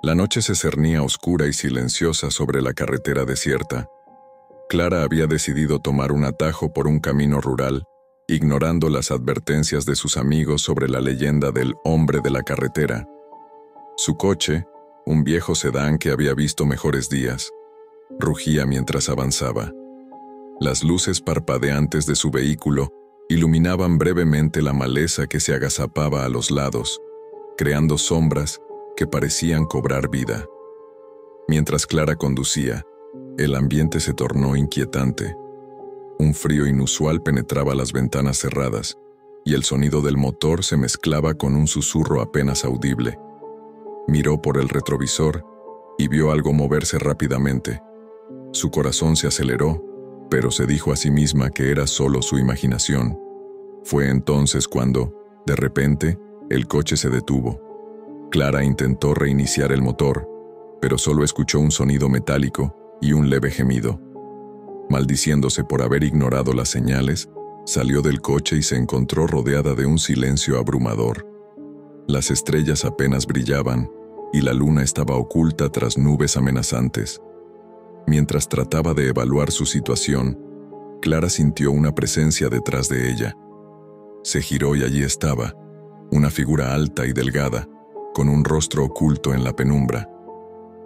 La noche se cernía oscura y silenciosa sobre la carretera desierta. Clara había decidido tomar un atajo por un camino rural, ignorando las advertencias de sus amigos sobre la leyenda del hombre de la carretera. Su coche, un viejo sedán que había visto mejores días, rugía mientras avanzaba. Las luces parpadeantes de su vehículo iluminaban brevemente la maleza que se agazapaba a los lados, creando sombras que parecían cobrar vida. Mientras Clara conducía, el ambiente se tornó inquietante. Un frío inusual penetraba las ventanas cerradas, y el sonido del motor se mezclaba con un susurro apenas audible. Miró por el retrovisor y vio algo moverse rápidamente. Su corazón se aceleró, pero se dijo a sí misma que era solo su imaginación. Fue entonces cuando, de repente, el coche se detuvo. Clara intentó reiniciar el motor, pero solo escuchó un sonido metálico y un leve gemido. Maldiciéndose por haber ignorado las señales, salió del coche y se encontró rodeada de un silencio abrumador. Las estrellas apenas brillaban y la luna estaba oculta tras nubes amenazantes. Mientras trataba de evaluar su situación, Clara sintió una presencia detrás de ella. Se giró y allí estaba, una figura alta y delgada, con un rostro oculto en la penumbra.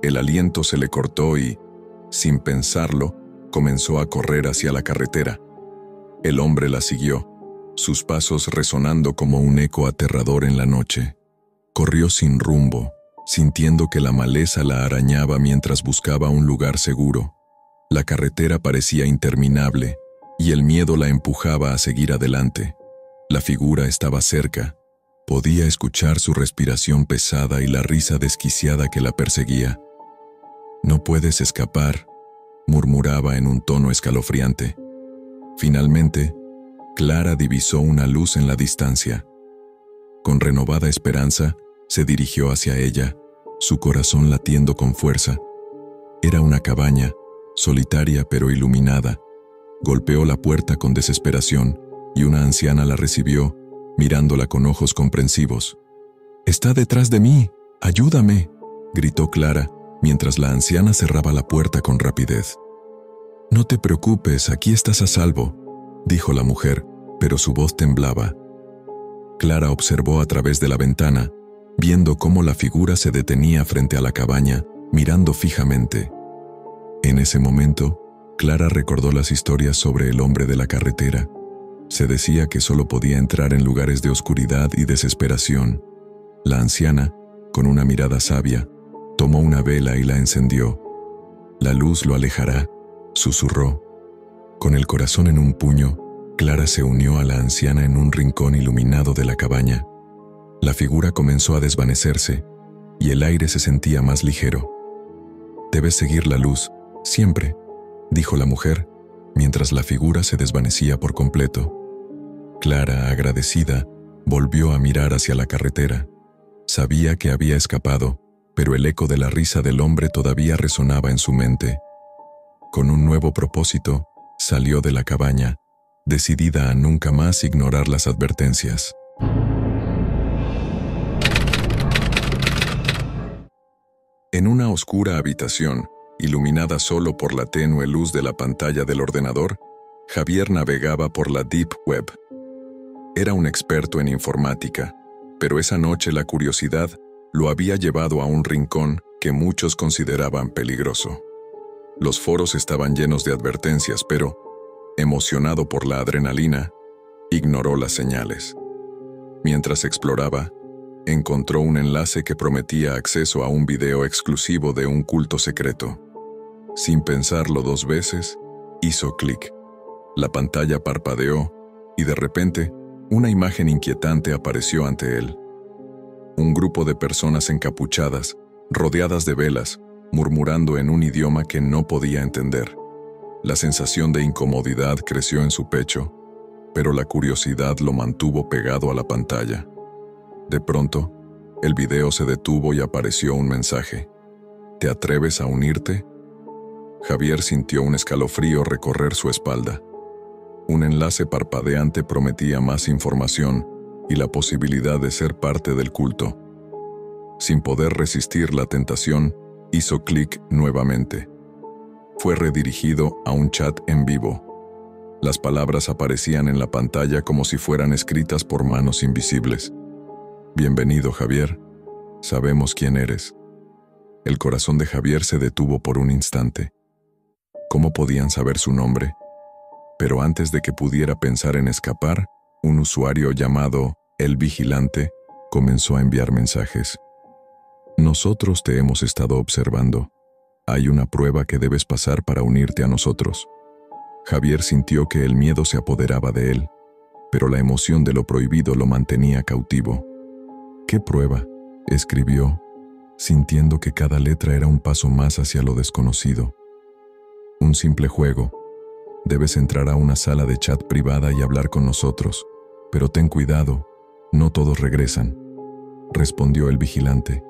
El aliento se le cortó y, sin pensarlo, comenzó a correr hacia la carretera. El hombre la siguió, sus pasos resonando como un eco aterrador en la noche. Corrió sin rumbo, sintiendo que la maleza la arañaba mientras buscaba un lugar seguro. La carretera parecía interminable, y el miedo la empujaba a seguir adelante. La figura estaba cerca. Podía escuchar su respiración pesada y la risa desquiciada que la perseguía. «No puedes escapar», murmuraba en un tono escalofriante. Finalmente, Clara divisó una luz en la distancia. Con renovada esperanza, se dirigió hacia ella, su corazón latiendo con fuerza. Era una cabaña, solitaria pero iluminada. Golpeó la puerta con desesperación y una anciana la recibió, mirándola con ojos comprensivos. «Está detrás de mí, ayúdame», gritó Clara, mientras la anciana cerraba la puerta con rapidez. «No te preocupes, aquí estás a salvo», dijo la mujer, pero su voz temblaba. Clara observó a través de la ventana, viendo cómo la figura se detenía frente a la cabaña, mirando fijamente. En ese momento, Clara recordó las historias sobre el hombre de la carretera. Se decía que solo podía entrar en lugares de oscuridad y desesperación. La anciana, con una mirada sabia, tomó una vela y la encendió. «La luz lo alejará», susurró. Con el corazón en un puño, Clara se unió a la anciana en un rincón iluminado de la cabaña. La figura comenzó a desvanecerse, y el aire se sentía más ligero. «Debes seguir la luz, siempre», dijo la mujer, mientras la figura se desvanecía por completo. Clara, agradecida, volvió a mirar hacia la carretera. Sabía que había escapado, pero el eco de la risa del hombre todavía resonaba en su mente. Con un nuevo propósito, salió de la cabaña, decidida a nunca más ignorar las advertencias. En una oscura habitación, iluminada solo por la tenue luz de la pantalla del ordenador, Javier navegaba por la Deep Web. Era un experto en informática, pero esa noche la curiosidad lo había llevado a un rincón que muchos consideraban peligroso. Los foros estaban llenos de advertencias, pero, emocionado por la adrenalina, ignoró las señales. Mientras exploraba, encontró un enlace que prometía acceso a un video exclusivo de un culto secreto. Sin pensarlo 2 veces, hizo clic. La pantalla parpadeó y de repente, una imagen inquietante apareció ante él. Un grupo de personas encapuchadas, rodeadas de velas, murmurando en un idioma que no podía entender. La sensación de incomodidad creció en su pecho, pero la curiosidad lo mantuvo pegado a la pantalla. De pronto, el video se detuvo y apareció un mensaje. ¿Te atreves a unirte? Javier sintió un escalofrío recorrer su espalda. Un enlace parpadeante prometía más información y la posibilidad de ser parte del culto. Sin poder resistir la tentación, hizo clic nuevamente. Fue redirigido a un chat en vivo. Las palabras aparecían en la pantalla como si fueran escritas por manos invisibles. Bienvenido, Javier. Sabemos quién eres. El corazón de Javier se detuvo por un instante. ¿Cómo podían saber su nombre? Pero antes de que pudiera pensar en escapar, un usuario llamado El Vigilante comenzó a enviar mensajes. Nosotros te hemos estado observando. Hay una prueba que debes pasar para unirte a nosotros. Javier sintió que el miedo se apoderaba de él, pero la emoción de lo prohibido lo mantenía cautivo. ¿Qué prueba?, escribió, sintiendo que cada letra era un paso más hacia lo desconocido. Un simple juego. Debes entrar a una sala de chat privada y hablar con nosotros, pero ten cuidado, no todos regresan, respondió el vigilante.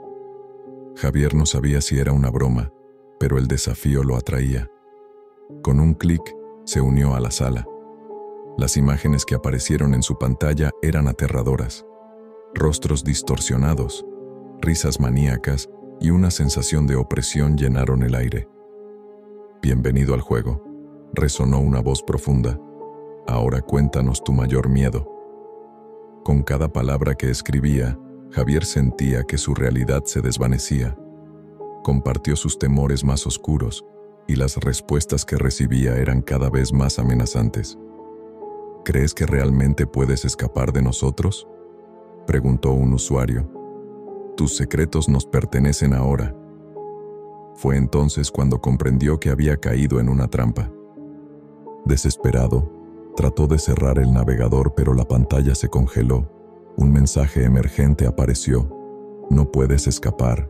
Javier no sabía si era una broma, pero el desafío lo atraía. Con un clic, se unió a la sala. Las imágenes que aparecieron en su pantalla eran aterradoras. Rostros distorsionados, risas maníacas y una sensación de opresión llenaron el aire. Bienvenido al juego, resonó una voz profunda. Ahora cuéntanos tu mayor miedo. Con cada palabra que escribía, Javier sentía que su realidad se desvanecía. Compartió sus temores más oscuros y las respuestas que recibía eran cada vez más amenazantes. ¿Crees que realmente puedes escapar de nosotros?, preguntó un usuario. Tus secretos nos pertenecen ahora. Fue entonces cuando comprendió que había caído en una trampa. Desesperado, trató de cerrar el navegador, pero la pantalla se congeló. Un mensaje emergente apareció. No puedes escapar.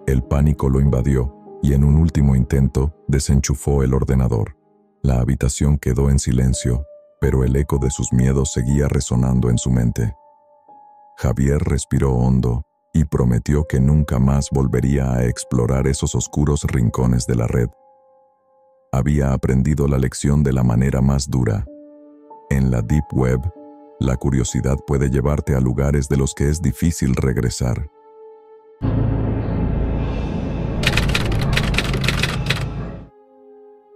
El pánico lo invadió y en un último intento desenchufó el ordenador. La habitación quedó en silencio, pero el eco de sus miedos seguía resonando en su mente. Javier respiró hondo y prometió que nunca más volvería a explorar esos oscuros rincones de la red. Había aprendido la lección de la manera más dura. En la Deep Web, la curiosidad puede llevarte a lugares de los que es difícil regresar.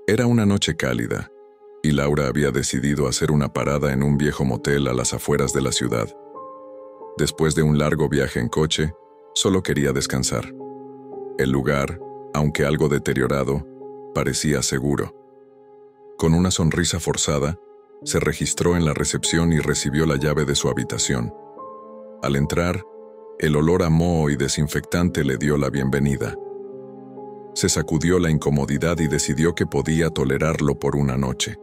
Era una noche cálida, y Laura había decidido hacer una parada en un viejo motel a las afueras de la ciudad. Después de un largo viaje en coche, solo quería descansar. El lugar, aunque algo deteriorado, parecía seguro. Con una sonrisa forzada, se registró en la recepción y recibió la llave de su habitación. Al entrar, el olor a moho y desinfectante le dio la bienvenida. Se sacudió la incomodidad y decidió que podía tolerarlo por una noche.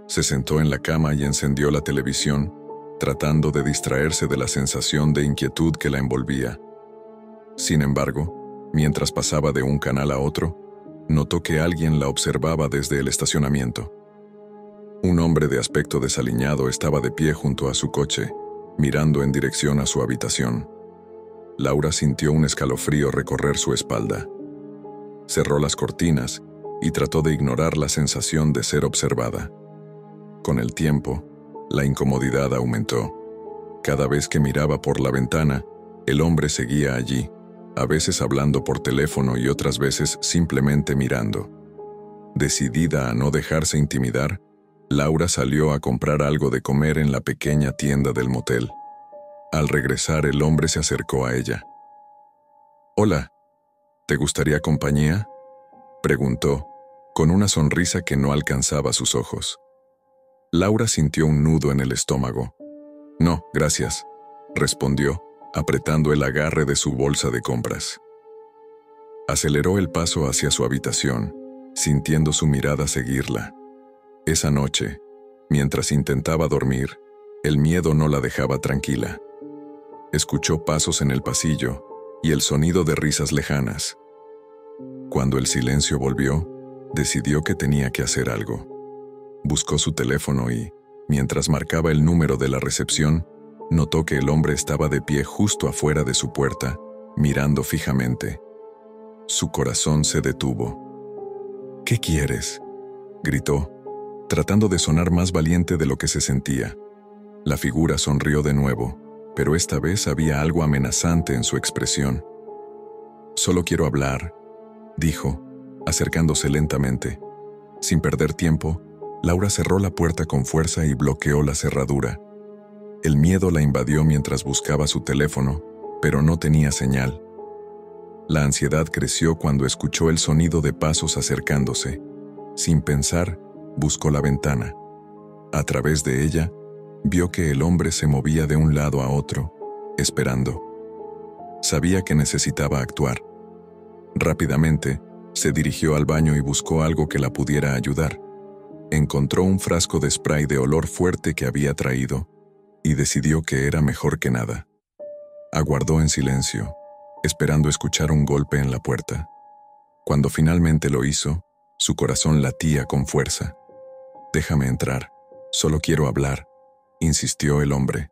Se sentó en la cama y encendió la televisión, tratando de distraerse de la sensación de inquietud que la envolvía. Sin embargo, mientras pasaba de un canal a otro, notó que alguien la observaba desde el estacionamiento. Un hombre de aspecto desaliñado estaba de pie junto a su coche, mirando en dirección a su habitación. Laura sintió un escalofrío recorrer su espalda. Cerró las cortinas y trató de ignorar la sensación de ser observada. Con el tiempo, la incomodidad aumentó. Cada vez que miraba por la ventana, el hombre seguía allí, a veces hablando por teléfono y otras veces simplemente mirando. Decidida a no dejarse intimidar, Laura salió a comprar algo de comer en la pequeña tienda del motel. Al regresar, el hombre se acercó a ella. «Hola, ¿te gustaría compañía?», preguntó, con una sonrisa que no alcanzaba sus ojos. Laura sintió un nudo en el estómago. «No, gracias», respondió, apretando el agarre de su bolsa de compras. Aceleró el paso hacia su habitación, sintiendo su mirada seguirla. Esa noche, mientras intentaba dormir, el miedo no la dejaba tranquila. Escuchó pasos en el pasillo y el sonido de risas lejanas. Cuando el silencio volvió, decidió que tenía que hacer algo. Buscó su teléfono y, mientras marcaba el número de la recepción, notó que el hombre estaba de pie justo afuera de su puerta, mirando fijamente. Su corazón se detuvo. «¿Qué quieres?», gritó, tratando de sonar más valiente de lo que se sentía. La figura sonrió de nuevo. pero esta vez había algo amenazante en su expresión. «Solo quiero hablar», dijo, acercándose lentamente. Sin perder tiempo, Laura cerró la puerta con fuerza y bloqueó la cerradura. El miedo la invadió mientras buscaba su teléfono, pero no tenía señal. La ansiedad creció cuando escuchó el sonido de pasos acercándose. Sin pensar, buscó la ventana. A través de ella, vio que el hombre se movía de un lado a otro, esperando. Sabía que necesitaba actuar. Rápidamente, se dirigió al baño y buscó algo que la pudiera ayudar. Encontró un frasco de spray de olor fuerte que había traído, y decidió que era mejor que nada. Aguardó en silencio, esperando escuchar un golpe en la puerta. Cuando finalmente lo hizo, su corazón latía con fuerza. «Déjame entrar, solo quiero hablar», insistió el hombre.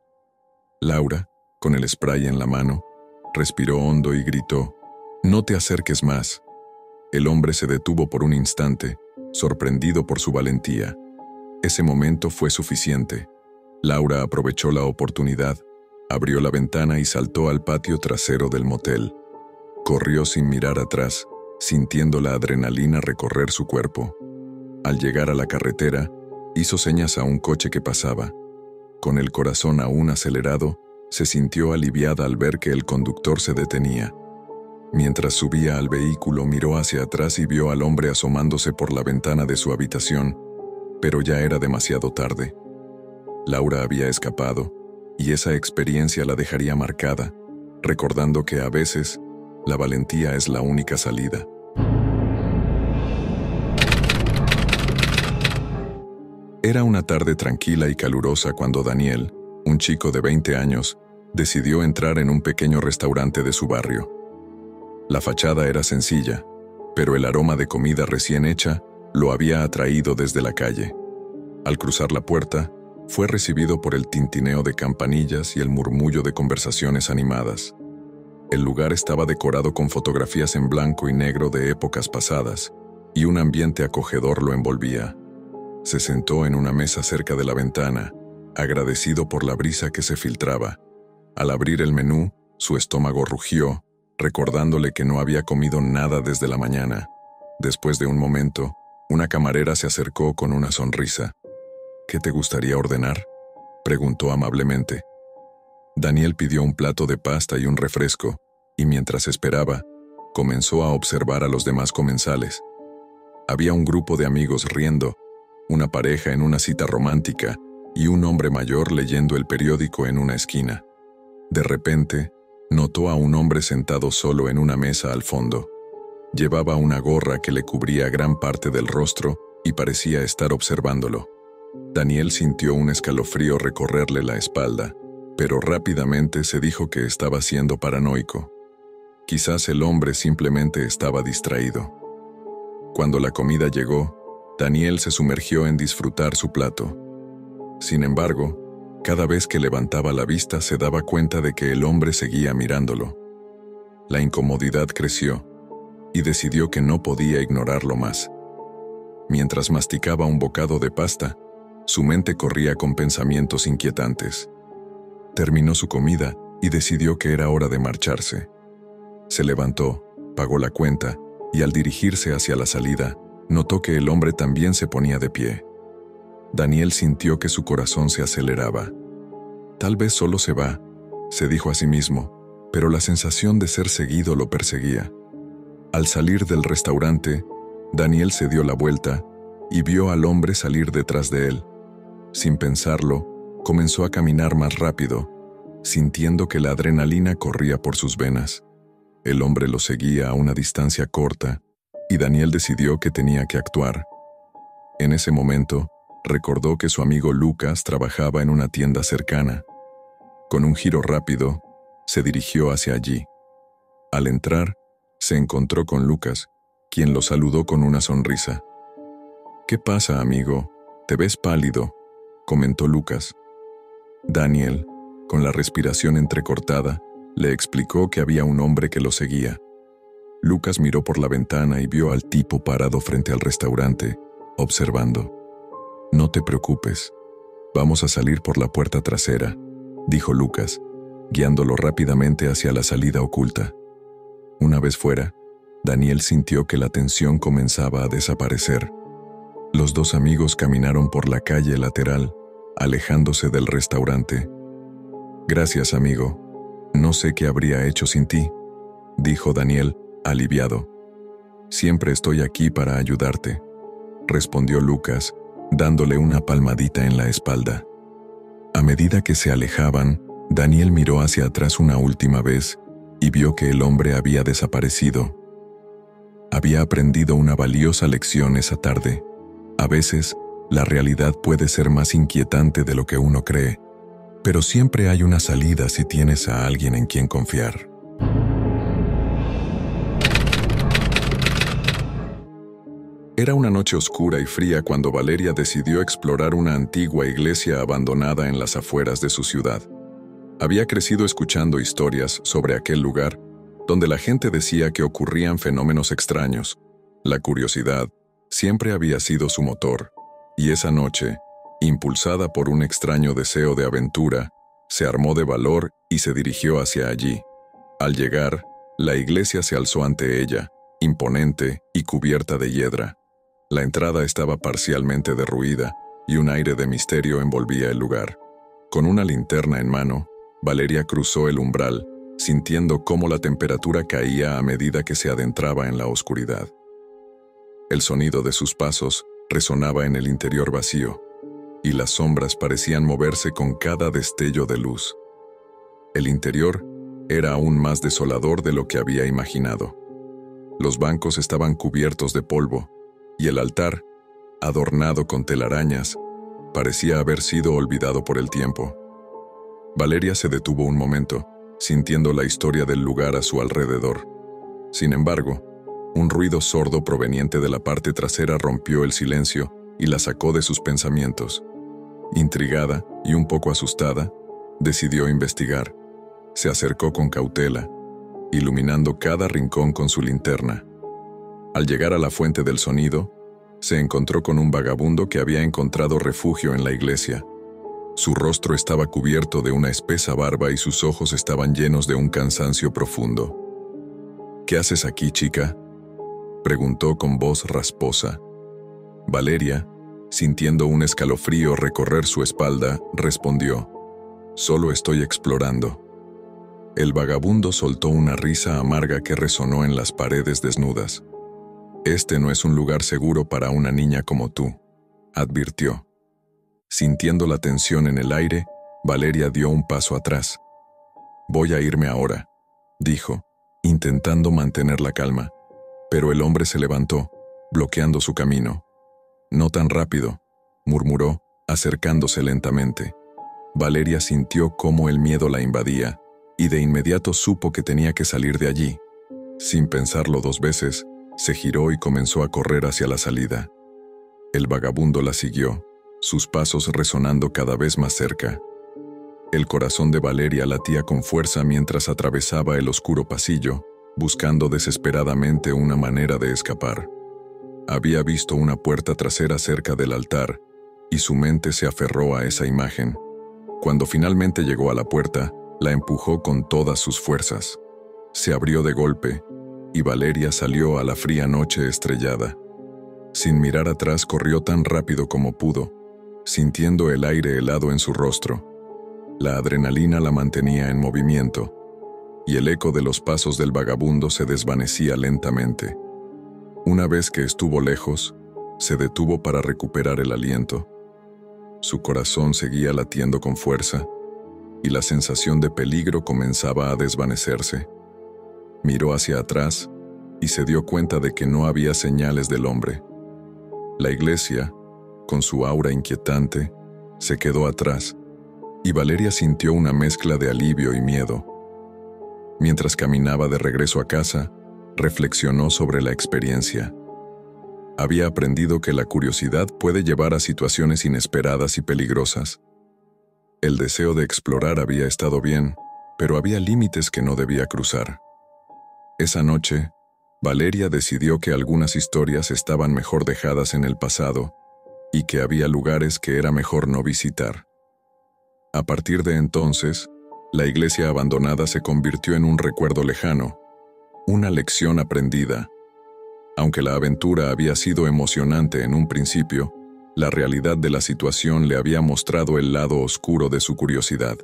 Laura, con el spray en la mano, respiró hondo y gritó: «No te acerques más». El hombre se detuvo por un instante, sorprendido por su valentía. Ese momento fue suficiente. Laura aprovechó la oportunidad, abrió la ventana y saltó al patio trasero del motel. Corrió sin mirar atrás, sintiendo la adrenalina recorrer su cuerpo. Al llegar a la carretera, hizo señas a un coche que pasaba. Con el corazón aún acelerado, se sintió aliviada al ver que el conductor se detenía. Mientras subía al vehículo, miró hacia atrás y vio al hombre asomándose por la ventana de su habitación, pero ya era demasiado tarde. Laura había escapado, y esa experiencia la dejaría marcada, recordando que a veces la valentía es la única salida. Era una tarde tranquila y calurosa cuando Daniel, un chico de 20 años, decidió entrar en un pequeño restaurante de su barrio. La fachada era sencilla, pero el aroma de comida recién hecha lo había atraído desde la calle. Al cruzar la puerta, fue recibido por el tintineo de campanillas y el murmullo de conversaciones animadas. El lugar estaba decorado con fotografías en blanco y negro de épocas pasadas, y un ambiente acogedor lo envolvía. Se sentó en una mesa cerca de la ventana, agradecido por la brisa que se filtraba. Al abrir el menú, su estómago rugió, recordándole que no había comido nada desde la mañana. Después de un momento, una camarera se acercó con una sonrisa. «¿Qué te gustaría ordenar?», preguntó amablemente. Daniel pidió un plato de pasta y un refresco, y mientras esperaba, comenzó a observar a los demás comensales. Había un grupo de amigos riendo, una pareja en una cita romántica y un hombre mayor leyendo el periódico en una esquina. De repente, notó a un hombre sentado solo en una mesa al fondo. Llevaba una gorra que le cubría gran parte del rostro y parecía estar observándolo. Daniel sintió un escalofrío recorrerle la espalda, pero rápidamente se dijo que estaba siendo paranoico. Quizás el hombre simplemente estaba distraído. Cuando la comida llegó, Daniel se sumergió en disfrutar su plato. Sin embargo, cada vez que levantaba la vista se daba cuenta de que el hombre seguía mirándolo. La incomodidad creció, y decidió que no podía ignorarlo más. Mientras masticaba un bocado de pasta, su mente corría con pensamientos inquietantes. Terminó su comida y decidió que era hora de marcharse. Se levantó, pagó la cuenta, y al dirigirse hacia la salida, notó que el hombre también se ponía de pie. Daniel sintió que su corazón se aceleraba. Tal vez solo se va, se dijo a sí mismo, pero la sensación de ser seguido lo perseguía. Al salir del restaurante, Daniel se dio la vuelta y vio al hombre salir detrás de él. Sin pensarlo, comenzó a caminar más rápido, sintiendo que la adrenalina corría por sus venas. El hombre lo seguía a una distancia corta, y Daniel decidió que tenía que actuar. En ese momento, recordó que su amigo Lucas trabajaba en una tienda cercana. Con un giro rápido, se dirigió hacia allí. Al entrar, se encontró con Lucas, quien lo saludó con una sonrisa. «¿Qué pasa, amigo? Te ves pálido», comentó Lucas. Daniel, con la respiración entrecortada, le explicó que había un hombre que lo seguía. Lucas miró por la ventana y vio al tipo parado frente al restaurante, observando. «No te preocupes, vamos a salir por la puerta trasera», dijo Lucas. guiándolo rápidamente hacia la salida oculta. Una vez fuera, Daniel sintió que la tensión comenzaba a desaparecer. Los dos amigos caminaron por la calle lateral, alejándose del restaurante. «Gracias, amigo. No sé qué habría hecho sin ti», dijo Daniel, aliviado. «Siempre estoy aquí para ayudarte», respondió Lucas, dándole una palmadita en la espalda. A medida que se alejaban, Daniel miró hacia atrás una última vez y vio que el hombre había desaparecido. Había aprendido una valiosa lección esa tarde. A veces, la realidad puede ser más inquietante de lo que uno cree, pero siempre hay una salida si tienes a alguien en quien confiar. Era una noche oscura y fría cuando Valeria decidió explorar una antigua iglesia abandonada en las afueras de su ciudad. Había crecido escuchando historias sobre aquel lugar, donde la gente decía que ocurrían fenómenos extraños. La curiosidad siempre había sido su motor, y esa noche, impulsada por un extraño deseo de aventura, se armó de valor y se dirigió hacia allí. Al llegar, la iglesia se alzó ante ella, imponente y cubierta de hiedra. La entrada estaba parcialmente derruida y un aire de misterio envolvía el lugar. Con una linterna en mano, Valeria cruzó el umbral, sintiendo cómo la temperatura caía a medida que se adentraba en la oscuridad. El sonido de sus pasos resonaba en el interior vacío, y las sombras parecían moverse con cada destello de luz. El interior era aún más desolador de lo que había imaginado. Los bancos estaban cubiertos de polvo, y el altar, adornado con telarañas, parecía haber sido olvidado por el tiempo. Valeria se detuvo un momento, sintiendo la historia del lugar a su alrededor. Sin embargo, un ruido sordo proveniente de la parte trasera rompió el silencio y la sacó de sus pensamientos. Intrigada y un poco asustada, decidió investigar. Se acercó con cautela, iluminando cada rincón con su linterna. Al llegar a la fuente del sonido, se encontró con un vagabundo que había encontrado refugio en la iglesia. Su rostro estaba cubierto de una espesa barba y sus ojos estaban llenos de un cansancio profundo. «¿Qué haces aquí, chica?», preguntó con voz rasposa. Valeria, sintiendo un escalofrío recorrer su espalda, respondió: «Solo estoy explorando». El vagabundo soltó una risa amarga que resonó en las paredes desnudas. «Este no es un lugar seguro para una niña como tú», advirtió. Sintiendo la tensión en el aire, Valeria dio un paso atrás. «Voy a irme ahora», dijo, intentando mantener la calma, pero el hombre se levantó, bloqueando su camino. «No tan rápido», murmuró, acercándose lentamente. Valeria sintió cómo el miedo la invadía, y de inmediato supo que tenía que salir de allí. Sin pensarlo dos veces, se giró y comenzó a correr hacia la salida. El vagabundo la siguió, sus pasos resonando cada vez más cerca. El corazón de Valeria latía con fuerza mientras atravesaba el oscuro pasillo, buscando desesperadamente una manera de escapar. Había visto una puerta trasera cerca del altar, y su mente se aferró a esa imagen. Cuando finalmente llegó a la puerta, la empujó con todas sus fuerzas. Se abrió de golpe, y Valeria salió a la fría noche estrellada. Sin mirar atrás corrió tan rápido como pudo, sintiendo el aire helado en su rostro. La adrenalina la mantenía en movimiento, y el eco de los pasos del vagabundo se desvanecía lentamente. Una vez que estuvo lejos, se detuvo para recuperar el aliento. Su corazón seguía latiendo con fuerza, y la sensación de peligro comenzaba a desvanecerse. Miró hacia atrás y se dio cuenta de que no había señales del hombre. La iglesia, con su aura inquietante, se quedó atrás, y Valeria sintió una mezcla de alivio y miedo. Mientras caminaba de regreso a casa, reflexionó sobre la experiencia. Había aprendido que la curiosidad puede llevar a situaciones inesperadas y peligrosas. El deseo de explorar había estado bien, pero había límites que no debía cruzar. Esa noche, Valeria decidió que algunas historias estaban mejor dejadas en el pasado y que había lugares que era mejor no visitar. A partir de entonces, La iglesia abandonada se convirtió en un recuerdo lejano, una lección aprendida. Aunque la aventura había sido emocionante en un principio, la realidad de la situación le había mostrado el lado oscuro de su curiosidad.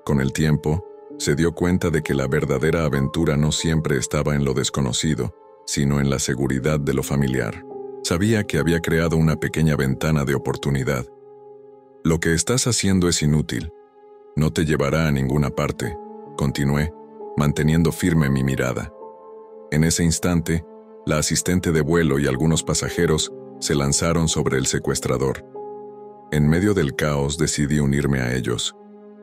Con el tiempo, se dio cuenta de que la verdadera aventura no siempre estaba en lo desconocido, sino en la seguridad de lo familiar. Sabía que había creado una pequeña ventana de oportunidad. Lo que estás haciendo es inútil. No te llevará a ninguna parte, continué, manteniendo firme mi mirada. En ese instante, la asistente de vuelo y algunos pasajeros se lanzaron sobre el secuestrador. En medio del caos decidí unirme a ellos.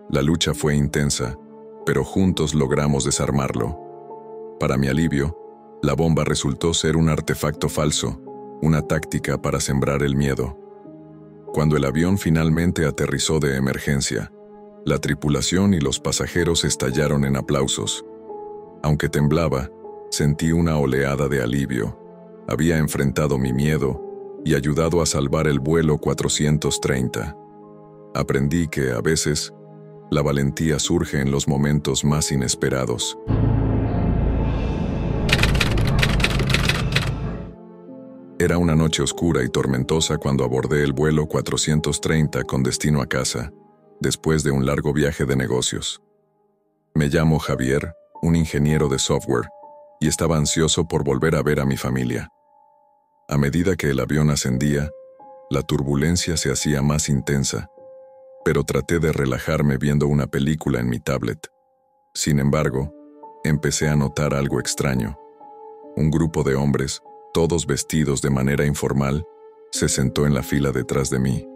La lucha fue intensa, pero juntos logramos desarmarlo. Para mi alivio, la bomba resultó ser un artefacto falso, una táctica para sembrar el miedo. Cuando el avión finalmente aterrizó de emergencia, la tripulación y los pasajeros estallaron en aplausos. Aunque temblaba, sentí una oleada de alivio. Había enfrentado mi miedo y ayudado a salvar el vuelo 430. Aprendí que, a veces, la valentía surge en los momentos más inesperados. Era una noche oscura y tormentosa cuando abordé el vuelo 430 con destino a casa, después de un largo viaje de negocios. Me llamo Javier, un ingeniero de software, y estaba ansioso por volver a ver a mi familia. A medida que el avión ascendía, la turbulencia se hacía más intensa, pero traté de relajarme viendo una película en mi tablet. Sin embargo, empecé a notar algo extraño. Un grupo de hombres, todos vestidos de manera informal, se sentó en la fila detrás de mí.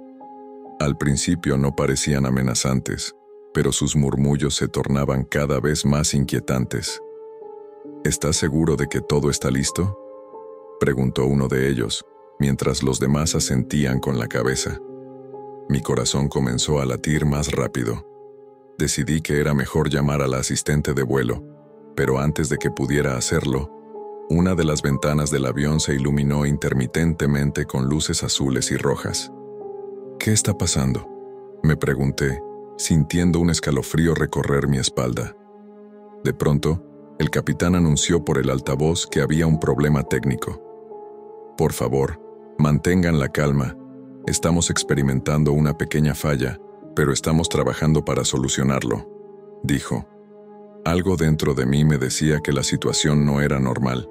Al principio no parecían amenazantes, pero sus murmullos se tornaban cada vez más inquietantes. ¿Estás seguro de que todo está listo?, preguntó uno de ellos, mientras los demás asentían con la cabeza. Mi corazón comenzó a latir más rápido. Decidí que era mejor llamar a la asistente de vuelo, pero antes de que pudiera hacerlo, una de las ventanas del avión se iluminó intermitentemente con luces azules y rojas. ¿Qué está pasando?, me pregunté, sintiendo un escalofrío recorrer mi espalda. De pronto, el capitán anunció por el altavoz que había un problema técnico. Por favor, mantengan la calma. Estamos experimentando una pequeña falla, pero estamos trabajando para solucionarlo, dijo. Algo dentro de mí me decía que la situación no era normal.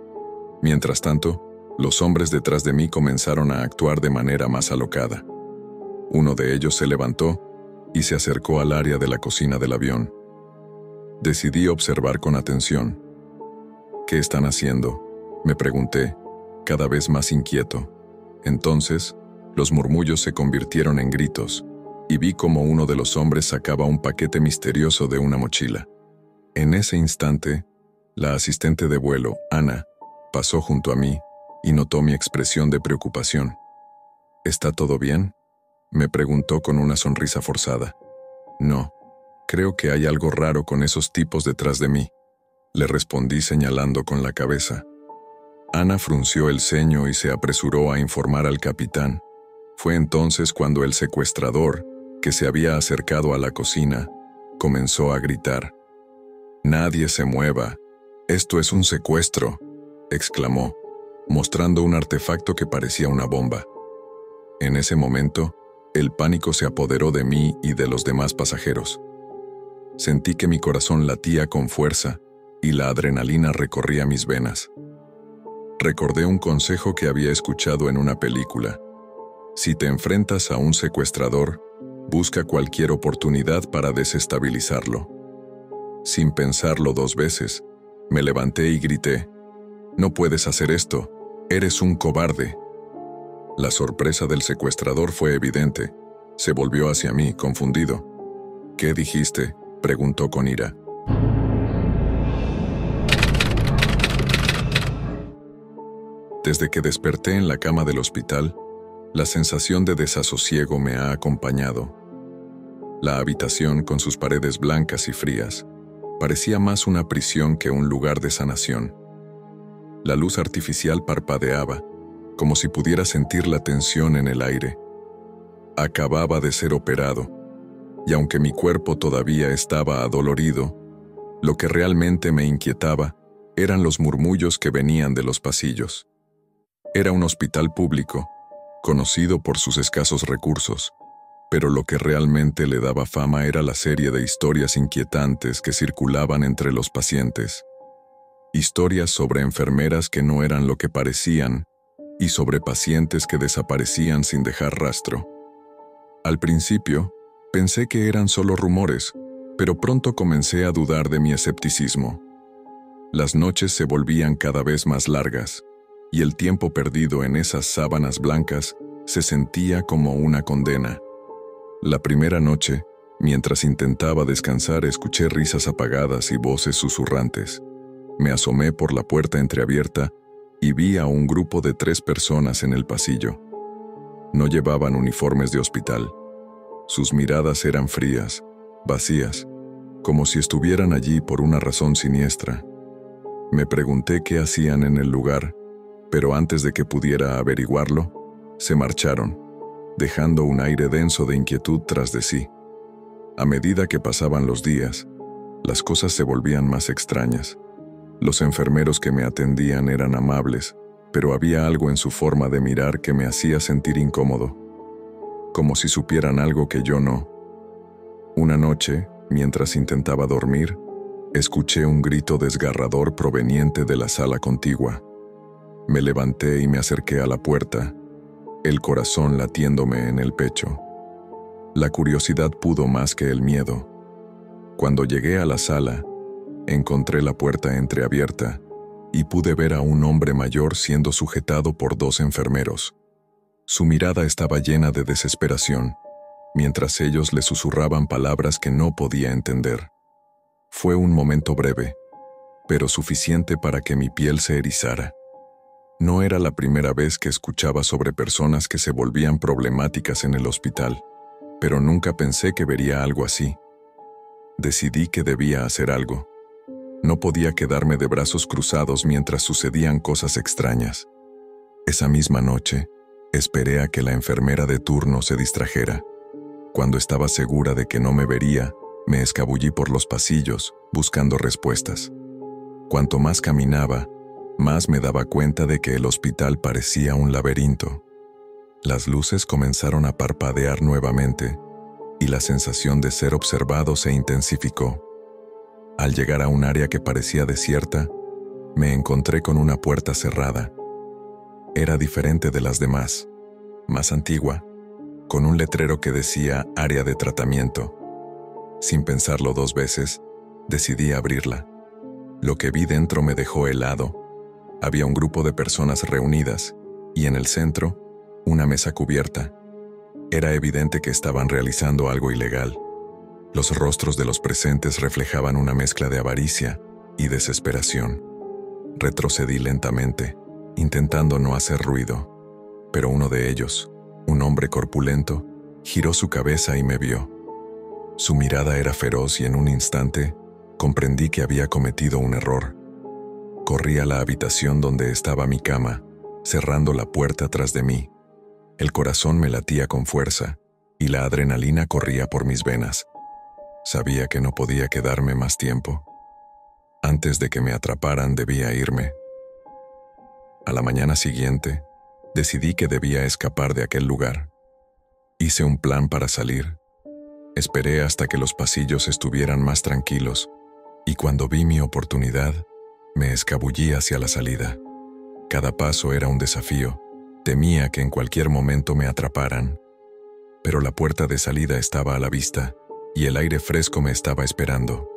Mientras tanto, los hombres detrás de mí comenzaron a actuar de manera más alocada. Uno de ellos se levantó y se acercó al área de la cocina del avión. Decidí observar con atención. ¿Qué están haciendo?, me pregunté, cada vez más inquieto. Entonces, los murmullos se convirtieron en gritos, y vi cómo uno de los hombres sacaba un paquete misterioso de una mochila. En ese instante, la asistente de vuelo, Ana, pasó junto a mí y notó mi expresión de preocupación. ¿Está todo bien?, me preguntó con una sonrisa forzada. No, creo que hay algo raro con esos tipos detrás de mí, le respondí señalando con la cabeza. Ana frunció el ceño y se apresuró a informar al capitán. Fue entonces cuando el secuestrador, que se había acercado a la cocina, comenzó a gritar. «Nadie se mueva. Esto es un secuestro», exclamó, mostrando un artefacto que parecía una bomba. En ese momento, el pánico se apoderó de mí y de los demás pasajeros. Sentí que mi corazón latía con fuerza y la adrenalina recorría mis venas. Recordé un consejo que había escuchado en una película. Si te enfrentas a un secuestrador, busca cualquier oportunidad para desestabilizarlo. Sin pensarlo 2 veces, me levanté y grité, «No puedes hacer esto, eres un cobarde». La sorpresa del secuestrador fue evidente. Se volvió hacia mí, confundido. «¿Qué dijiste?», preguntó con ira. Desde que desperté en la cama del hospital, la sensación de desasosiego me ha acompañado. La habitación, con sus paredes blancas y frías, parecía más una prisión que un lugar de sanación. La luz artificial parpadeaba, como si pudiera sentir la tensión en el aire. Acababa de ser operado. y aunque mi cuerpo todavía estaba adolorido, lo que realmente me inquietaba eran los murmullos que venían de los pasillos. Era un hospital público, conocido por sus escasos recursos, pero lo que realmente le daba fama era la serie de historias inquietantes que circulaban entre los pacientes. Historias sobre enfermeras que no eran lo que parecían y sobre pacientes que desaparecían sin dejar rastro. Al principio, pensé que eran solo rumores, pero pronto comencé a dudar de mi escepticismo. Las noches se volvían cada vez más largas, y el tiempo perdido en esas sábanas blancas se sentía como una condena. La primera noche, mientras intentaba descansar, escuché risas apagadas y voces susurrantes. Me asomé por la puerta entreabierta y vi a un grupo de 3 personas en el pasillo. No llevaban uniformes de hospital. Sus miradas eran frías, vacías, como si estuvieran allí por una razón siniestra. Me pregunté qué hacían en el lugar, pero antes de que pudiera averiguarlo, se marcharon, dejando un aire denso de inquietud tras de sí. A medida que pasaban los días, las cosas se volvían más extrañas. Los enfermeros que me atendían eran amables, pero había algo en su forma de mirar que me hacía sentir incómodo, como si supieran algo que yo no. Una noche, mientras intentaba dormir, escuché un grito desgarrador proveniente de la sala contigua. Me levanté y me acerqué a la puerta, el corazón latiéndome en el pecho. La curiosidad pudo más que el miedo. Cuando llegué a la sala, encontré la puerta entreabierta y pude ver a un hombre mayor siendo sujetado por 2 enfermeros. Su mirada estaba llena de desesperación, mientras ellos le susurraban palabras que no podía entender. Fue un momento breve, pero suficiente para que mi piel se erizara. No era la primera vez que escuchaba sobre personas que se volvían problemáticas en el hospital, pero nunca pensé que vería algo así. Decidí que debía hacer algo. No podía quedarme de brazos cruzados mientras sucedían cosas extrañas. Esa misma noche, esperé a que la enfermera de turno se distrajera. Cuando estaba segura de que no me vería, me escabullí por los pasillos, buscando respuestas. Cuanto más caminaba, más me daba cuenta de que el hospital parecía un laberinto. Las luces comenzaron a parpadear nuevamente, y la sensación de ser observado se intensificó. Al llegar a un área que parecía desierta, me encontré con una puerta cerrada. Era diferente de las demás, más antigua, con un letrero que decía área de tratamiento. Sin pensarlo 2 veces, decidí abrirla. Lo que vi dentro me dejó helado. Había un grupo de personas reunidas, y en el centro, una mesa cubierta. Era evidente que estaban realizando algo ilegal. Los rostros de los presentes reflejaban una mezcla de avaricia y desesperación. Retrocedí lentamente, intentando no hacer ruido, pero uno de ellos, un hombre corpulento, giró su cabeza y me vio. Su mirada era feroz y en un instante comprendí que había cometido un error. Corrí a la habitación donde estaba mi cama, cerrando la puerta tras de mí. El corazón me latía con fuerza y la adrenalina corría por mis venas. Sabía que no podía quedarme más tiempo. Antes de que me atraparan debía irme. A la mañana siguiente, decidí que debía escapar de aquel lugar. Hice un plan para salir. Esperé hasta que los pasillos estuvieran más tranquilos, y cuando vi mi oportunidad, me escabullí hacia la salida. Cada paso era un desafío. Temía que en cualquier momento me atraparan. Pero la puerta de salida estaba a la vista, y el aire fresco me estaba esperando.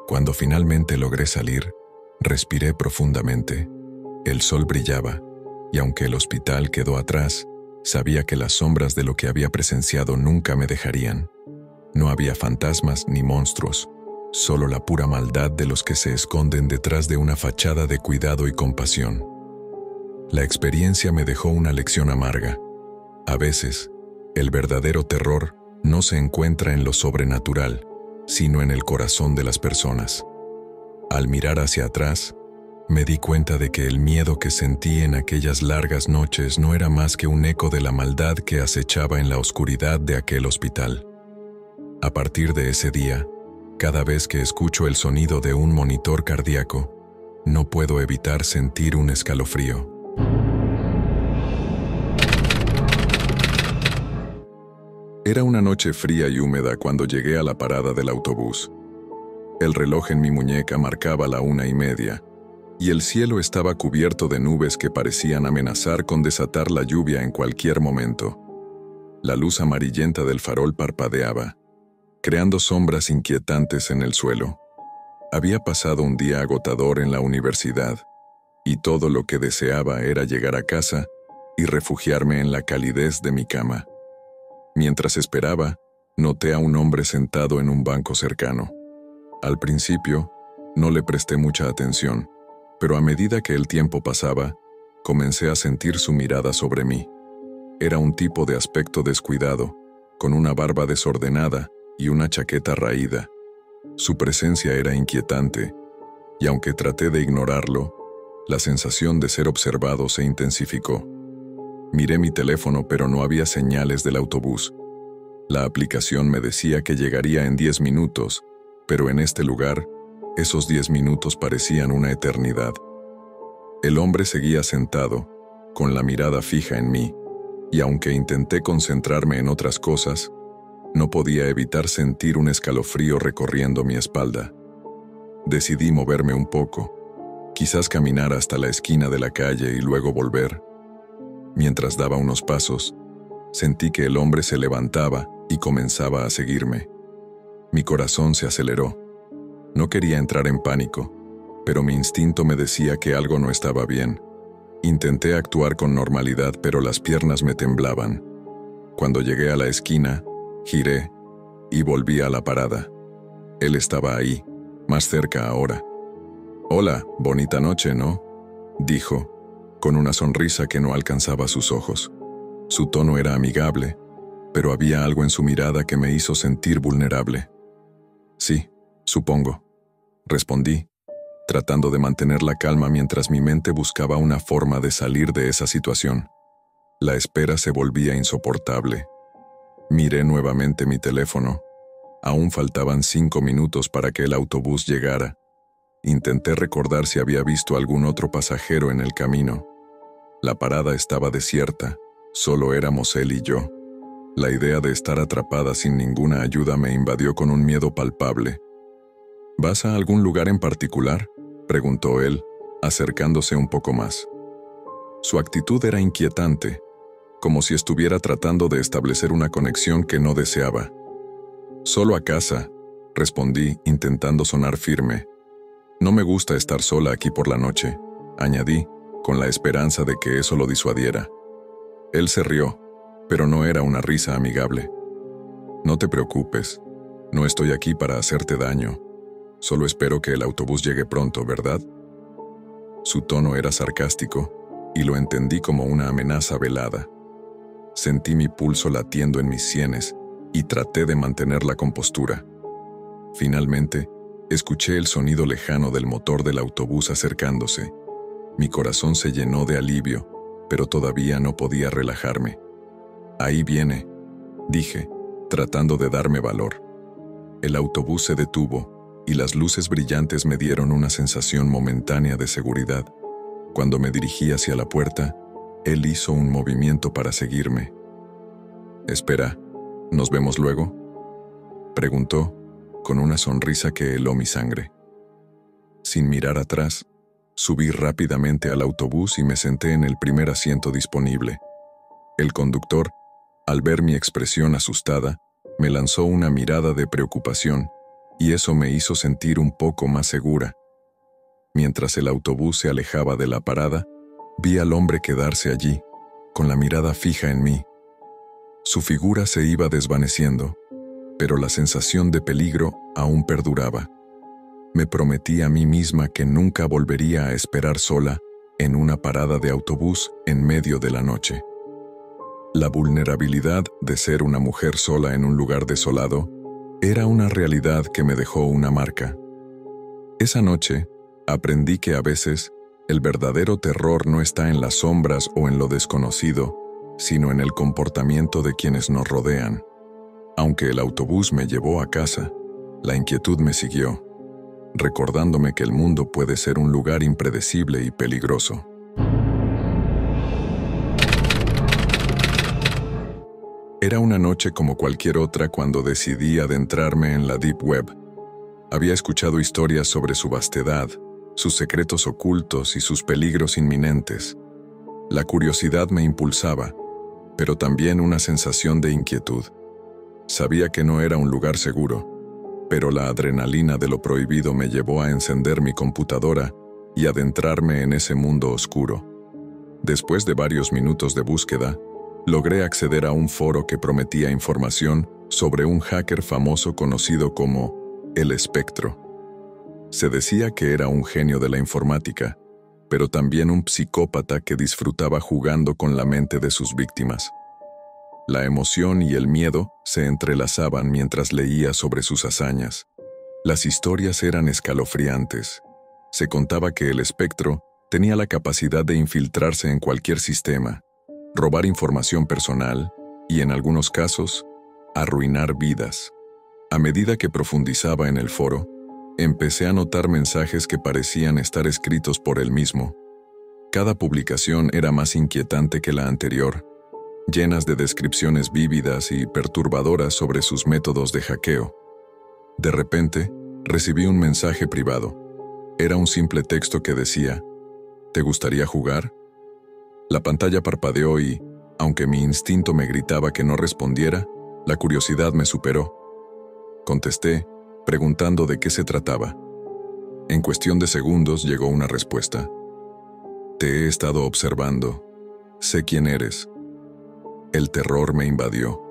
Cuando finalmente logré salir, respiré profundamente. El sol brillaba, y aunque el hospital quedó atrás, sabía que las sombras de lo que había presenciado nunca me dejarían. No había fantasmas ni monstruos, solo la pura maldad de los que se esconden detrás de una fachada de cuidado y compasión. La experiencia me dejó una lección amarga. A veces, el verdadero terror no se encuentra en lo sobrenatural, sino en el corazón de las personas. Al mirar hacia atrás, me di cuenta de que el miedo que sentí en aquellas largas noches no era más que un eco de la maldad que acechaba en la oscuridad de aquel hospital. A partir de ese día, cada vez que escucho el sonido de un monitor cardíaco, no puedo evitar sentir un escalofrío. Era una noche fría y húmeda cuando llegué a la parada del autobús. El reloj en mi muñeca marcaba la 1:30, y el cielo estaba cubierto de nubes que parecían amenazar con desatar la lluvia en cualquier momento. La luz amarillenta del farol parpadeaba, creando sombras inquietantes en el suelo. Había pasado un día agotador en la universidad, y todo lo que deseaba era llegar a casa y refugiarme en la calidez de mi cama. Mientras esperaba, noté a un hombre sentado en un banco cercano. Al principio, no le presté mucha atención, pero a medida que el tiempo pasaba, comencé a sentir su mirada sobre mí. Era un tipo de aspecto descuidado, con una barba desordenada y una chaqueta raída. Su presencia era inquietante, y aunque traté de ignorarlo, la sensación de ser observado se intensificó. Miré mi teléfono, pero no había señales del autobús. La aplicación me decía que llegaría en 10 minutos, pero en este lugar, esos 10 minutos parecían una eternidad. El hombre seguía sentado, con la mirada fija en mí, y aunque intenté concentrarme en otras cosas, no podía evitar sentir un escalofrío recorriendo mi espalda. Decidí moverme un poco, quizás caminar hasta la esquina de la calle y luego volver. Mientras daba unos pasos, sentí que el hombre se levantaba y comenzaba a seguirme. Mi corazón se aceleró. No quería entrar en pánico, pero mi instinto me decía que algo no estaba bien. Intenté actuar con normalidad, pero las piernas me temblaban. Cuando llegué a la esquina, giré y volví a la parada. Él estaba ahí, más cerca ahora. «Hola, bonita noche, ¿no?», dijo, con una sonrisa que no alcanzaba sus ojos. Su tono era amigable, pero había algo en su mirada que me hizo sentir vulnerable. «Sí, supongo», respondí, tratando de mantener la calma mientras mi mente buscaba una forma de salir de esa situación. La espera se volvía insoportable. Miré nuevamente mi teléfono. Aún faltaban 5 minutos para que el autobús llegara. Intenté recordar si había visto algún otro pasajero en el camino. La parada estaba desierta, solo éramos él y yo. La idea de estar atrapada sin ninguna ayuda me invadió con un miedo palpable. «¿Vas a algún lugar en particular?», preguntó él, acercándose un poco más. Su actitud era inquietante, como si estuviera tratando de establecer una conexión que no deseaba. «Solo a casa», respondí, intentando sonar firme. «No me gusta estar sola aquí por la noche», añadí, con la esperanza de que eso lo disuadiera. Él se rió, pero no era una risa amigable. «No te preocupes, no estoy aquí para hacerte daño. Solo espero que el autobús llegue pronto, ¿verdad?». Su tono era sarcástico, y lo entendí como una amenaza velada. Sentí mi pulso latiendo en mis sienes, y traté de mantener la compostura. Finalmente, escuché el sonido lejano del motor del autobús acercándose. Mi corazón se llenó de alivio, pero todavía no podía relajarme. «Ahí viene», dije, tratando de darme valor. El autobús se detuvo, y las luces brillantes me dieron una sensación momentánea de seguridad. Cuando me dirigí hacia la puerta, él hizo un movimiento para seguirme. «Espera, ¿nos vemos luego?», preguntó, con una sonrisa que heló mi sangre. Sin mirar atrás, subí rápidamente al autobús y me senté en el primer asiento disponible. El conductor, al ver mi expresión asustada, me lanzó una mirada de preocupación, y eso me hizo sentir un poco más segura. Mientras el autobús se alejaba de la parada, vi al hombre quedarse allí, con la mirada fija en mí. Su figura se iba desvaneciendo, pero la sensación de peligro aún perduraba. Me prometí a mí misma que nunca volvería a esperar sola en una parada de autobús en medio de la noche. La vulnerabilidad de ser una mujer sola en un lugar desolado era una realidad que me dejó una marca. Esa noche, aprendí que a veces el verdadero terror no está en las sombras o en lo desconocido, sino en el comportamiento de quienes nos rodean. Aunque el autobús me llevó a casa, la inquietud me siguió, recordándome que el mundo puede ser un lugar impredecible y peligroso. Era una noche como cualquier otra cuando decidí adentrarme en la Deep Web. Había escuchado historias sobre su vastedad, sus secretos ocultos y sus peligros inminentes. La curiosidad me impulsaba, pero también una sensación de inquietud. Sabía que no era un lugar seguro, pero la adrenalina de lo prohibido me llevó a encender mi computadora y adentrarme en ese mundo oscuro. Después de varios minutos de búsqueda, logré acceder a un foro que prometía información sobre un hacker famoso conocido como El Espectro. Se decía que era un genio de la informática, pero también un psicópata que disfrutaba jugando con la mente de sus víctimas. La emoción y el miedo se entrelazaban mientras leía sobre sus hazañas. Las historias eran escalofriantes. Se contaba que el espectro tenía la capacidad de infiltrarse en cualquier sistema, robar información personal y, en algunos casos, arruinar vidas. A medida que profundizaba en el foro, empecé a notar mensajes que parecían estar escritos por él mismo. Cada publicación era más inquietante que la anterior, llenas de descripciones vívidas y perturbadoras sobre sus métodos de hackeo. De repente, recibí un mensaje privado. Era un simple texto que decía: ¿te gustaría jugar? La pantalla parpadeó y, aunque mi instinto me gritaba que no respondiera, la curiosidad me superó. Contesté, preguntando de qué se trataba. En cuestión de segundos llegó una respuesta. Te he estado observando. Sé quién eres. El terror me invadió.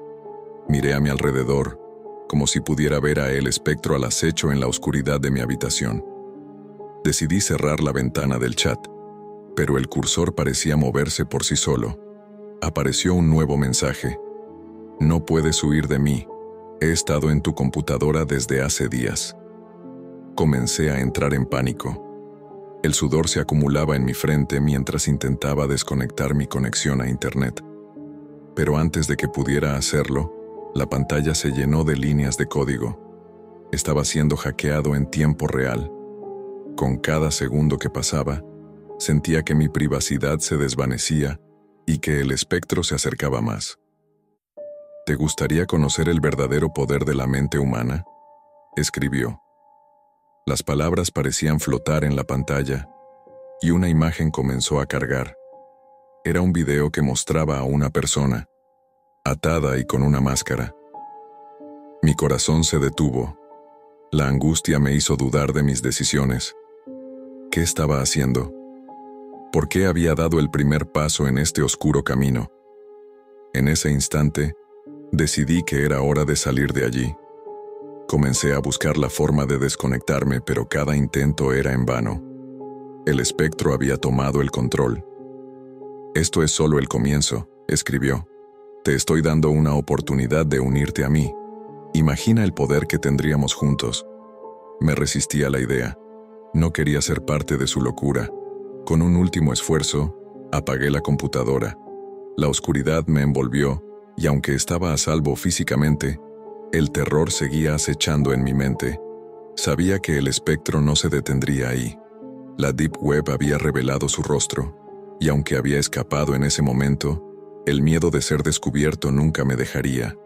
Miré a mi alrededor, como si pudiera ver a el espectro al acecho en la oscuridad de mi habitación. Decidí cerrar la ventana del chat, pero el cursor parecía moverse por sí solo. Apareció un nuevo mensaje. No puedes huir de mí. He estado en tu computadora desde hace días. Comencé a entrar en pánico. El sudor se acumulaba en mi frente mientras intentaba desconectar mi conexión a Internet. Pero antes de que pudiera hacerlo, la pantalla se llenó de líneas de código. Estaba siendo hackeado en tiempo real. Con cada segundo que pasaba, sentía que mi privacidad se desvanecía y que el espectro se acercaba más. ¿Te gustaría conocer el verdadero poder de la mente humana?, escribió. Las palabras parecían flotar en la pantalla y una imagen comenzó a cargar. Era un video que mostraba a una persona, atada y con una máscara. Mi corazón se detuvo. La angustia me hizo dudar de mis decisiones. ¿Qué estaba haciendo? ¿Por qué había dado el primer paso en este oscuro camino? En ese instante, decidí que era hora de salir de allí. Comencé a buscar la forma de desconectarme, pero cada intento era en vano. El espectro había tomado el control. Esto es solo el comienzo, escribió. Te estoy dando una oportunidad de unirte a mí. Imagina el poder que tendríamos juntos. Me resistí a la idea. No quería ser parte de su locura. Con un último esfuerzo, apagué la computadora. La oscuridad me envolvió, y aunque estaba a salvo físicamente, el terror seguía acechando en mi mente. Sabía que el espectro no se detendría ahí. La Deep Web había revelado su rostro, y aunque había escapado en ese momento, el miedo de ser descubierto nunca me dejaría.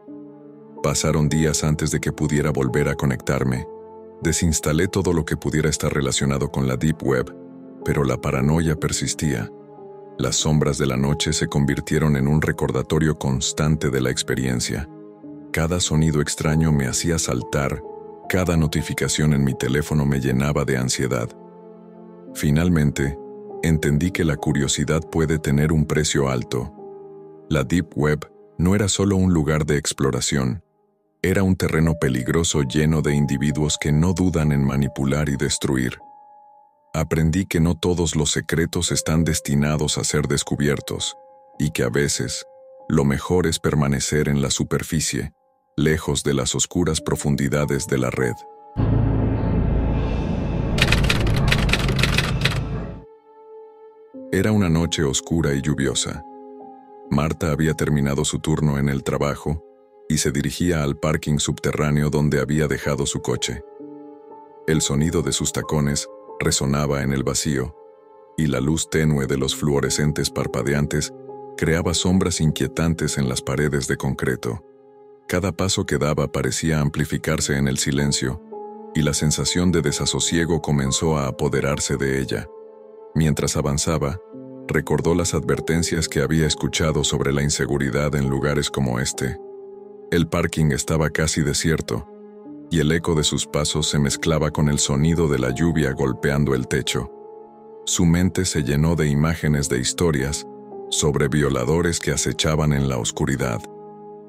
Pasaron días antes de que pudiera volver a conectarme. Desinstalé todo lo que pudiera estar relacionado con la Deep Web, pero la paranoia persistía. Las sombras de la noche se convirtieron en un recordatorio constante de la experiencia. Cada sonido extraño me hacía saltar, cada notificación en mi teléfono me llenaba de ansiedad. Finalmente, entendí que la curiosidad puede tener un precio alto. La Deep Web no era solo un lugar de exploración, era un terreno peligroso lleno de individuos que no dudan en manipular y destruir. Aprendí que no todos los secretos están destinados a ser descubiertos, y que a veces, lo mejor es permanecer en la superficie, lejos de las oscuras profundidades de la red. Era una noche oscura y lluviosa. Marta había terminado su turno en el trabajo, y se dirigía al parking subterráneo donde había dejado su coche. El sonido de sus tacones resonaba en el vacío, y la luz tenue de los fluorescentes parpadeantes creaba sombras inquietantes en las paredes de concreto. Cada paso que daba parecía amplificarse en el silencio, y la sensación de desasosiego comenzó a apoderarse de ella. Mientras avanzaba, recordó las advertencias que había escuchado sobre la inseguridad en lugares como este. El parking estaba casi desierto, y el eco de sus pasos se mezclaba con el sonido de la lluvia golpeando el techo. Su mente se llenó de imágenes de historias sobre violadores que acechaban en la oscuridad,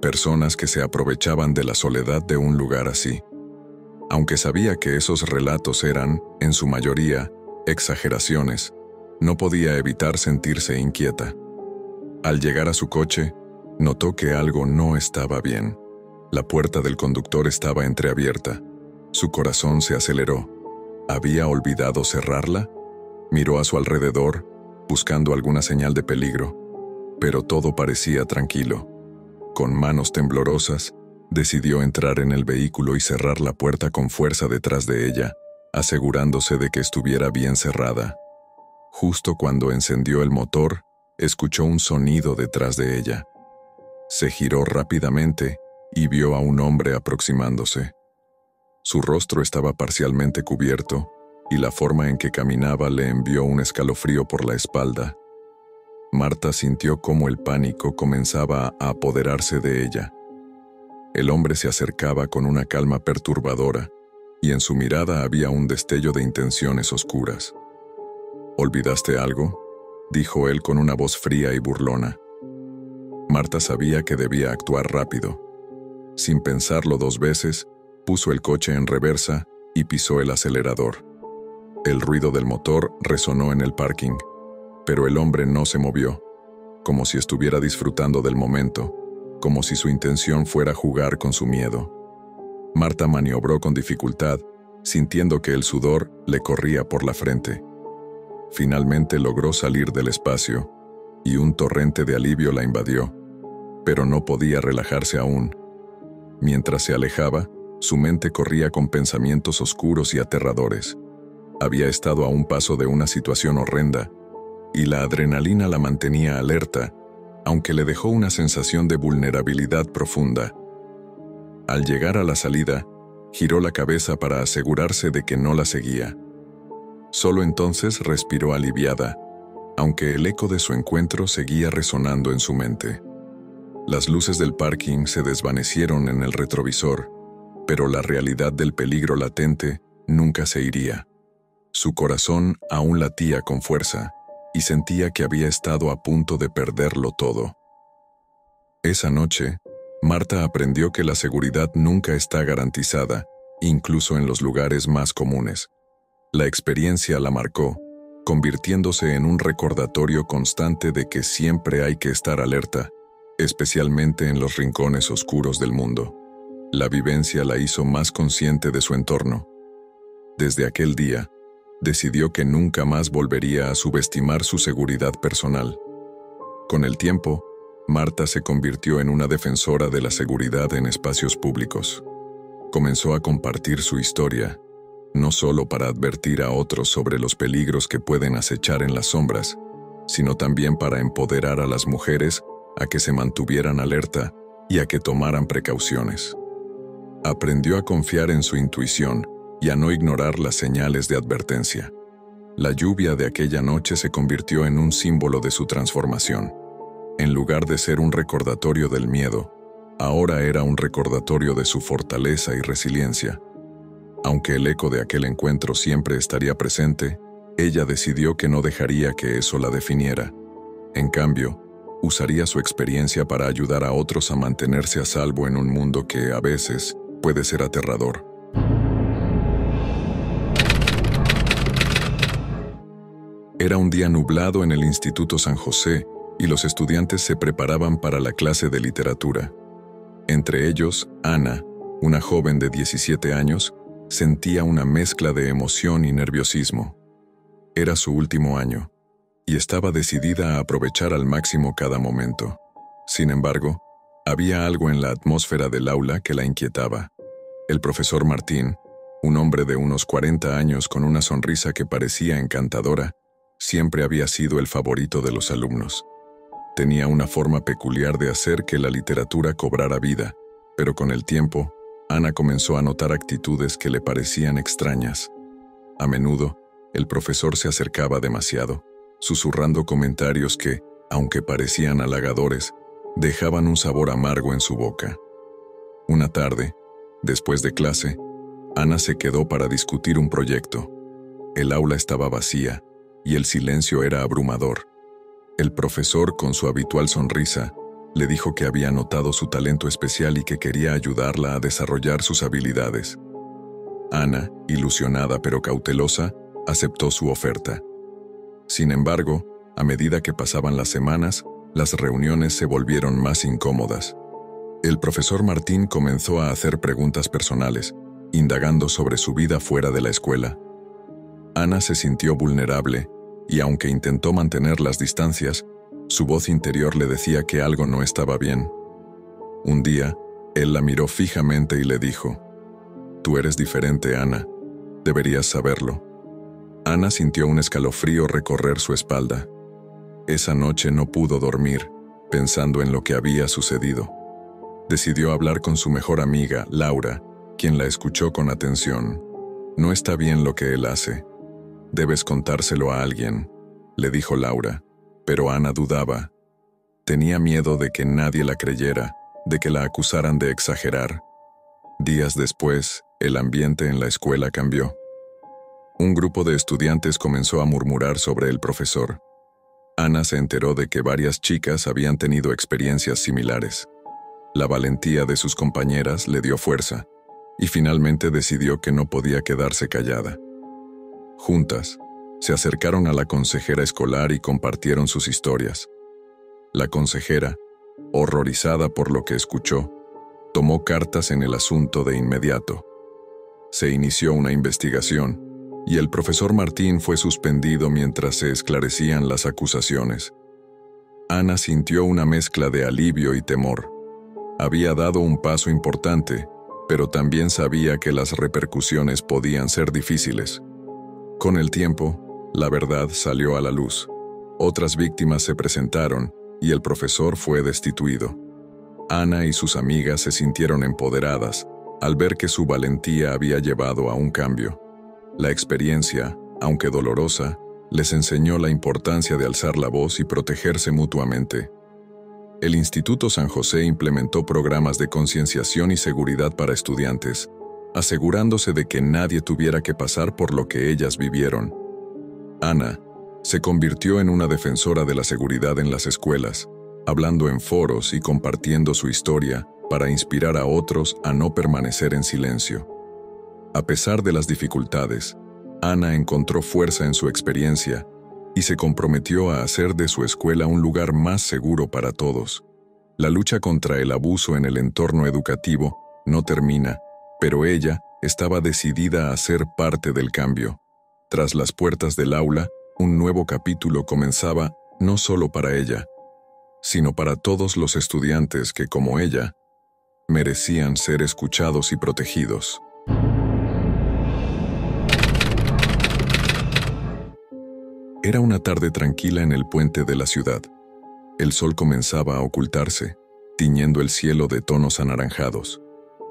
personas que se aprovechaban de la soledad de un lugar así. Aunque sabía que esos relatos eran, en su mayoría, exageraciones, no podía evitar sentirse inquieta. Al llegar a su coche, notó que algo no estaba bien. La puerta del conductor estaba entreabierta. Su corazón se aceleró. ¿Había olvidado cerrarla? Miró a su alrededor, buscando alguna señal de peligro, pero todo parecía tranquilo. Con manos temblorosas, decidió entrar en el vehículo y cerrar la puerta con fuerza detrás de ella, asegurándose de que estuviera bien cerrada. Justo cuando encendió el motor, escuchó un sonido detrás de ella. Se giró rápidamente y vio a un hombre aproximándose. Su rostro estaba parcialmente cubierto, y la forma en que caminaba le envió un escalofrío por la espalda. Marta sintió cómo el pánico comenzaba a apoderarse de ella. El hombre se acercaba con una calma perturbadora, y en su mirada había un destello de intenciones oscuras. «¿Olvidaste algo?», dijo él con una voz fría y burlona. Marta sabía que debía actuar rápido. Sin pensarlo 2 veces, puso el coche en reversa y pisó el acelerador. El ruido del motor resonó en el parking, pero el hombre no se movió, como si estuviera disfrutando del momento, como si su intención fuera jugar con su miedo. Marta maniobró con dificultad, sintiendo que el sudor le corría por la frente. Finalmente logró salir del espacio, y un torrente de alivio la invadió, pero no podía relajarse aún. Mientras se alejaba, su mente corría con pensamientos oscuros y aterradores. Había estado a un paso de una situación horrenda, y la adrenalina la mantenía alerta, aunque le dejó una sensación de vulnerabilidad profunda. Al llegar a la salida, giró la cabeza para asegurarse de que no la seguía. Solo entonces respiró aliviada, aunque el eco de su encuentro seguía resonando en su mente. Las luces del parking se desvanecieron en el retrovisor, pero la realidad del peligro latente nunca se iría. Su corazón aún latía con fuerza, y sentía que había estado a punto de perderlo todo. Esa noche, Marta aprendió que la seguridad nunca está garantizada, incluso en los lugares más comunes. La experiencia la marcó, convirtiéndose en un recordatorio constante de que siempre hay que estar alerta, especialmente en los rincones oscuros del mundo. La vivencia la hizo más consciente de su entorno. Desde aquel día, decidió que nunca más volvería a subestimar su seguridad personal. Con el tiempo, Marta se convirtió en una defensora de la seguridad en espacios públicos. Comenzó a compartir su historia, no solo para advertir a otros sobre los peligros que pueden acechar en las sombras, sino también para empoderar a las mujeres a que se mantuvieran alerta y a que tomaran precauciones. Aprendió a confiar en su intuición y a no ignorar las señales de advertencia. La lluvia de aquella noche se convirtió en un símbolo de su transformación. En lugar de ser un recordatorio del miedo, ahora era un recordatorio de su fortaleza y resiliencia. Aunque el eco de aquel encuentro siempre estaría presente, ella decidió que no dejaría que eso la definiera. En cambio, usaría su experiencia para ayudar a otros a mantenerse a salvo en un mundo que, a veces, puede ser aterrador. Era un día nublado en el Instituto San José y los estudiantes se preparaban para la clase de literatura. Entre ellos, Ana, una joven de 17 años, sentía una mezcla de emoción y nerviosismo. Era su último año, y estaba decidida a aprovechar al máximo cada momento. Sin embargo, Había algo en la atmósfera del aula que la inquietaba. El profesor Martín, un hombre de unos 40 años con una sonrisa que parecía encantadora, siempre había sido el favorito de los alumnos. Tenía una forma peculiar de hacer que la literatura cobrara vida, pero con el tiempo, Ana comenzó a notar actitudes que le parecían extrañas. A menudo, el profesor se acercaba demasiado, susurrando comentarios que, aunque parecían halagadores, dejaban un sabor amargo en su boca. Una tarde, después de clase, Ana se quedó para discutir un proyecto. El aula estaba vacía y el silencio era abrumador. El profesor, con su habitual sonrisa, le dijo que había notado su talento especial y que quería ayudarla a desarrollar sus habilidades. Ana, ilusionada pero cautelosa, aceptó su oferta. Sin embargo, a medida que pasaban las semanas, las reuniones se volvieron más incómodas. El profesor Martín comenzó a hacer preguntas personales, indagando sobre su vida fuera de la escuela. Ana se sintió vulnerable y, aunque intentó mantener las distancias, su voz interior le decía que algo no estaba bien. Un día, él la miró fijamente y le dijo: «Tú eres diferente, Ana. Deberías saberlo». Ana sintió un escalofrío recorrer su espalda. Esa noche no pudo dormir, pensando en lo que había sucedido. Decidió hablar con su mejor amiga, Laura, quien la escuchó con atención. «No está bien lo que él hace. Debes contárselo a alguien», le dijo Laura, pero Ana dudaba. Tenía miedo de que nadie la creyera, de que la acusaran de exagerar. Días después, el ambiente en la escuela cambió. Un grupo de estudiantes comenzó a murmurar sobre el profesor. Ana se enteró de que varias chicas habían tenido experiencias similares. La valentía de sus compañeras le dio fuerza, y finalmente decidió que no podía quedarse callada. Juntas, se acercaron a la consejera escolar y compartieron sus historias. La consejera, horrorizada por lo que escuchó, tomó cartas en el asunto de inmediato. Se inició una investigación, y el profesor Martín fue suspendido mientras se esclarecían las acusaciones. Ana sintió una mezcla de alivio y temor. Había dado un paso importante, pero también sabía que las repercusiones podían ser difíciles. Con el tiempo, la verdad salió a la luz. Otras víctimas se presentaron y el profesor fue destituido. Ana y sus amigas se sintieron empoderadas al ver que su valentía había llevado a un cambio. La experiencia, aunque dolorosa, les enseñó la importancia de alzar la voz y protegerse mutuamente. El Instituto San José implementó programas de concienciación y seguridad para estudiantes, asegurándose de que nadie tuviera que pasar por lo que ellas vivieron. Ana se convirtió en una defensora de la seguridad en las escuelas, hablando en foros y compartiendo su historia para inspirar a otros a no permanecer en silencio. A pesar de las dificultades, Ana encontró fuerza en su experiencia y se comprometió a hacer de su escuela un lugar más seguro para todos. La lucha contra el abuso en el entorno educativo no termina, pero ella estaba decidida a ser parte del cambio. Tras las puertas del aula, un nuevo capítulo comenzaba no solo para ella, sino para todos los estudiantes que, como ella, merecían ser escuchados y protegidos. Era una tarde tranquila en el puente de la ciudad. El sol comenzaba a ocultarse, tiñendo el cielo de tonos anaranjados.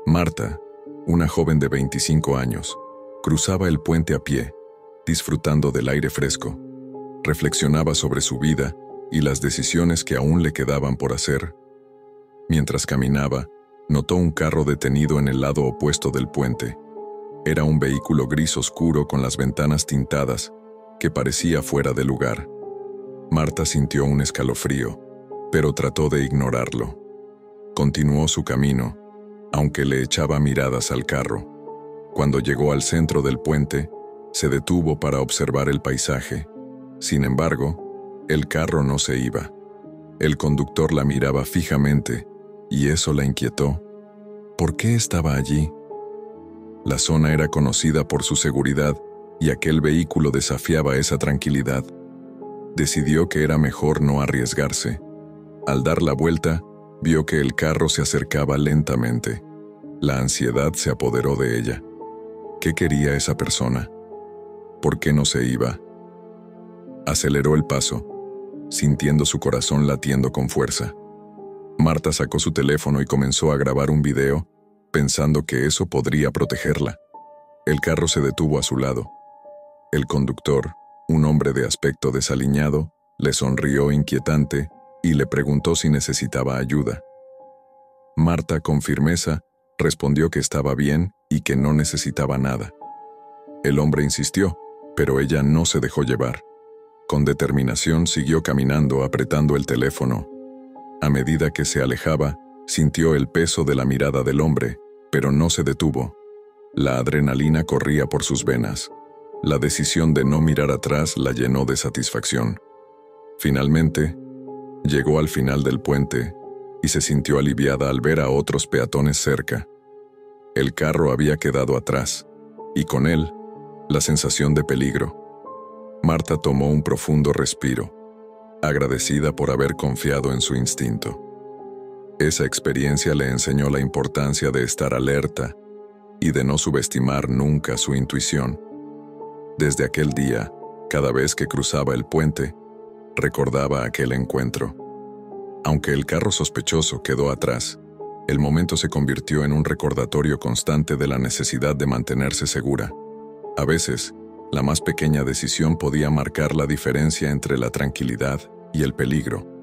Marta, una joven de 25 años, cruzaba el puente a pie, disfrutando del aire fresco. Reflexionaba sobre su vida y las decisiones que aún le quedaban por hacer. Mientras caminaba, notó un carro detenido en el lado opuesto del puente. Era un vehículo gris oscuro con las ventanas tintadas, que parecía fuera de lugar. Marta sintió un escalofrío, pero trató de ignorarlo. Continuó su camino, aunque le echaba miradas al carro. Cuando llegó al centro del puente, se detuvo para observar el paisaje. Sin embargo, el carro no se iba. El conductor la miraba fijamente, y eso la inquietó. ¿Por qué estaba allí? La zona era conocida por su seguridad, y aquel vehículo desafiaba esa tranquilidad. Decidió que era mejor no arriesgarse. Al dar la vuelta, Vio que el carro se acercaba lentamente. La ansiedad se apoderó de ella. ¿Qué quería esa persona? ¿Por qué no se iba? Aceleró el paso, sintiendo su corazón latiendo con fuerza. Marta sacó su teléfono y comenzó a grabar un video, pensando que eso podría protegerla. El carro se detuvo a su lado. El conductor, un hombre de aspecto desaliñado, le sonrió inquietante y le preguntó si necesitaba ayuda. Marta, con firmeza, respondió que estaba bien y que no necesitaba nada. El hombre insistió, pero ella no se dejó llevar. Con determinación siguió caminando, apretando el teléfono. A medida que se alejaba, sintió el peso de la mirada del hombre, pero no se detuvo. La adrenalina corría por sus venas. La decisión de no mirar atrás la llenó de satisfacción. Finalmente, llegó al final del puente y se sintió aliviada al ver a otros peatones cerca. El carro había quedado atrás, y con él, la sensación de peligro. Marta tomó un profundo respiro, agradecida por haber confiado en su instinto. Esa experiencia le enseñó la importancia de estar alerta y de no subestimar nunca su intuición. Desde aquel día, cada vez que cruzaba el puente, recordaba aquel encuentro. Aunque el carro sospechoso quedó atrás, el momento se convirtió en un recordatorio constante de la necesidad de mantenerse segura. A veces, la más pequeña decisión podía marcar la diferencia entre la tranquilidad y el peligro.